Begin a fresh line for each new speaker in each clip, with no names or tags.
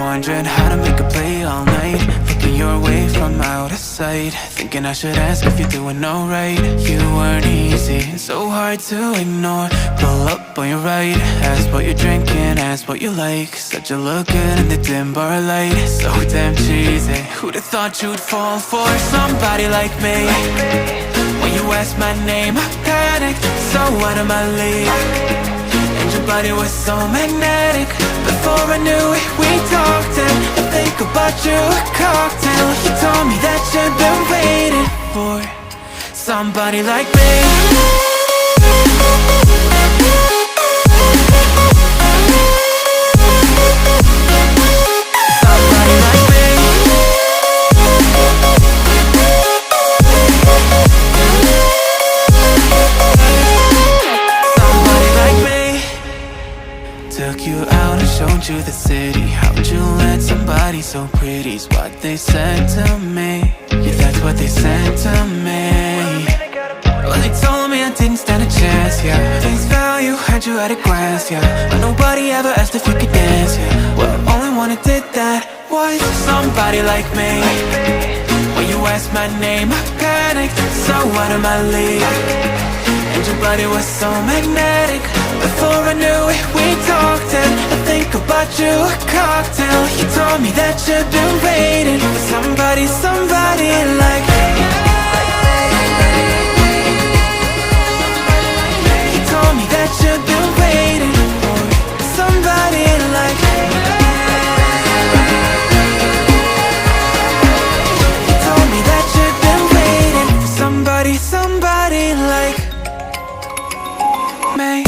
Wondering how to make a play all night, looking your way from out of sight, thinking I should ask if you're doing alright. You weren't easy, so hard to ignore. Pull up on your right, ask what you're drinking, ask what you like. Said you look good in the dim bar light, so damn cheesy. Who'd have thought you'd fall for somebody like me? When you asked my name, I panicked, so out of my league. And your body was so magnetic. Before I knew it, we talked, and I think about you a cocktail. You told me that you've been waiting for somebody like me. Somebody like me. Somebody like me. Took you out and showed you the city. How'd you let somebody so pretty's what they said to me? Yeah, that's what they said to me. Well, they told me I didn't stand a chance, yeah. Face value, had you at a glance, yeah. But nobody ever asked if you could dance, yeah. Well, only one who did that was somebody like me. When you asked my name, I panicked, so out of my league. And your body was so magnetic. Before I knew it, we talked, and I think about you a cocktail. You told me that you've been waiting for somebody, somebody like me. You told me that you've been waiting for somebody like me. You told me that you've been waiting for somebody, somebody like me.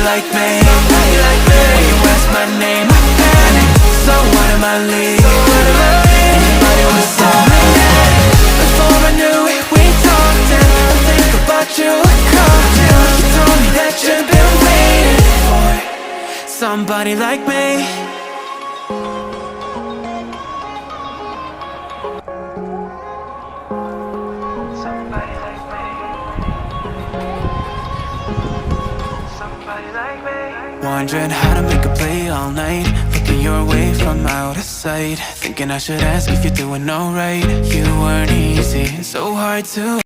Like me, like me. When you asked my name, I panicked, so out of my league. And your body was so magnetic. Before I knew it, we talked, and I think about you a cocktail. You told me that you've been waiting for somebody like me. Somebody like me. Wondering how to make a play all night, looking your way from out of sight, thinking I should ask if you're doing alright. You weren't easy, so hard to